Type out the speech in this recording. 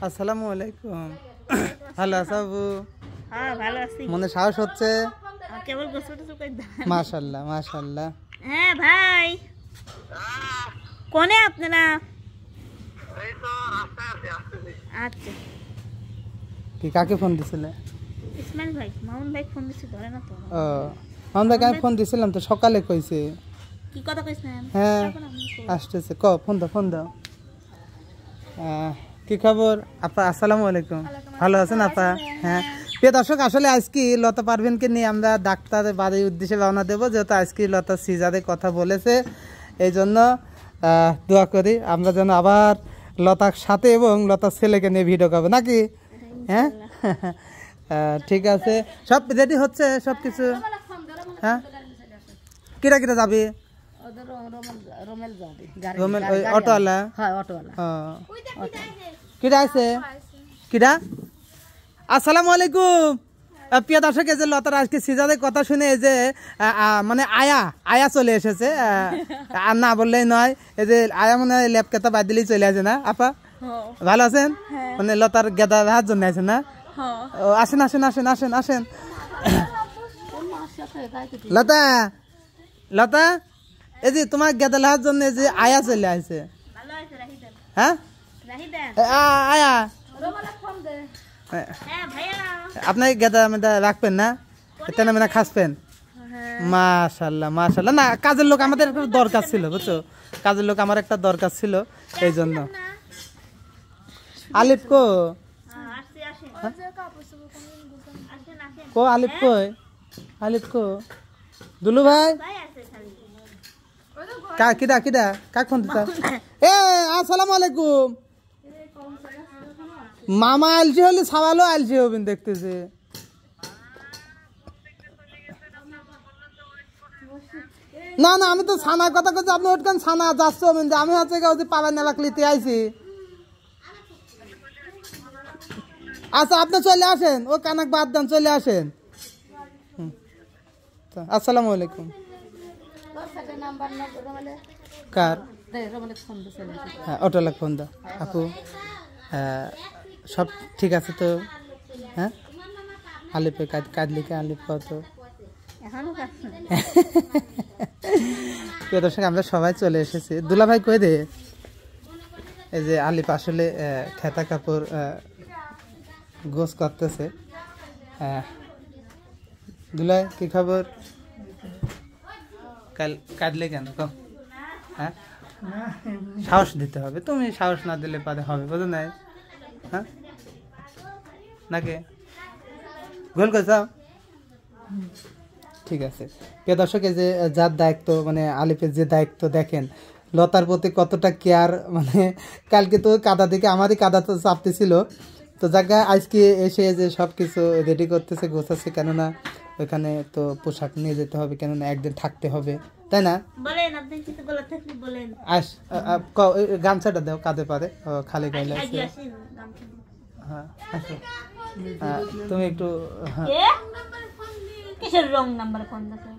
আসসালামু আলাইকুম। ভালো আছো? হ্যাঁ ভালো আছি। মনে সাহস হচ্ছে? কেবল গোসল করে দাও। মাশাআল্লাহ মাশাআল্লাহ। হ্যাঁ ভাই, কোনে আপনারা? এই তো রাস্তায় আসতেছি। আচ্ছা, কি কাকে ফোন দিছিলে? ইসমাইল ভাই, মামুন ভাই ফোন দিছে, ধরে না তো। ও আমরা কাকে ফোন দিছিলাম তো সকালে কইছে। কি কথা কইছেন? হ্যাঁ আসতেছে, ক ফোন দাও ফোন দাও। কি খবর আপা? আসসালামু আলাইকুম। ভালো আছেন আপা? হ্যাঁ প্রিয় দর্শক, আসলে আজকে লতা পারভিনকে নিয়ে আমরা ডাক্তারের বাড়ির উদ্দেশ্যে রওনা দেবো, যেহেতু আজকে লতা সিজারে কথা বলেছে, এই জন্য দোয়া করি আমরা যেন আবার লতার সাথে এবং লতার ছেলেকে নিয়ে ভিডিও করবো নাকি। হ্যাঁ ঠিক আছে, সব রেডি হচ্ছে সব কিছু। হ্যাঁ কিরা কিরা যাবি? রোমেল ওই অটোওয়ালা? হ্যাঁ অটোওয়ালা। কিরা আছে? কিরা? আসসালামু আলাইকুম। প্রিয় দর্শক, এই যে লতার আজকে সিজারের কথা শুনে এই যে মানে আয়া চলে এসেছে, আর না বললেই নয়। এই যে আয়া মনে হয় ল্যাপ কেতা বাদ দিলেই চলে আসে না আপা? ভালো আছেন? মানে লতার গেদা রাহার জন্য আছেন না? আসেন আসেন আসেন আসেন আসেন। লতা লতা, এই যে তোমার গেদা লাহার জন্য যে আয়া চলে আসে। হ্যাঁ আয়া, আপনার গেদা মেদা রাখবেন না? তেনা মেনা খাসবেন? মাশাল্লাহ মাশাল্লাহ। না কাজের লোক আমাদের একটা দরকার ছিল, বুঝছো? কাজের লোক আমার একটা দরকার ছিল, এই জন্য। আলিফ কো? কো আলিফ কই? আলিফ কো? দুলু ভাই কিডা কিডা কাক ফোন দিতা? এ আসসালামু আলাইকুম। মামা আলছি হলে সাবালও আলছি হবেন দেখতেছে। না না আমি তো ছানার কথা করছি, আপনি ওটখান ছানা যাচ্ছে হবেন, আমি হচ্ছে পাড়া নেলাকলিতে আইছি। আচ্ছা আপনি চলে আসেন, ও কানাক বাদ দেন, চলে আসেন। আসসালামু আলাইকুম। কার? হ্যাঁ অটোলা ফোন দাও আপু। সব ঠিক আছে তো? হ্যাঁ আলিপে কাঁদলিকে আলিপ কত? প্রিয় দর্শক, আমরা সবাই চলে এসেছি। দুলা ভাই কই দে? এই যে আলিপ আসলে খেতা কাপড় গোস করতেছে। দুলাই কি খবর? কাঁদলে কেন? হ্যাঁ সাহস দিতে হবে, তুমি সাহস না দিলে পারে হবে, বুঝো নাই? হ্যাঁ নাকি গোল করে যাও? ঠিক আছে। প্রিয় দর্শক, এই যে যার দায়িত্ব, মানে আলিফের যে দায়িত্ব, দেখেন লতার প্রতি কতটা কেয়ার। মানে কালকে তো কাদা থেকে আমারই কাদা তো চাপতেছিল, তো জায়গায় আজকে এসে যে সব কিছু রেডি করতেছে, গোছাচ্ছে, কেননা ওইখানে তো পোশাক নিয়ে যেতে হবে, কেননা একদিন থাকতে হবে, তাই না? গামছাটা দাও, কাঁধে পারে খালি গাইলে আছে। হ্যাঁ আচ্ছা তুমি একটু। কিসের রং নাম্বার ফোন দেখো?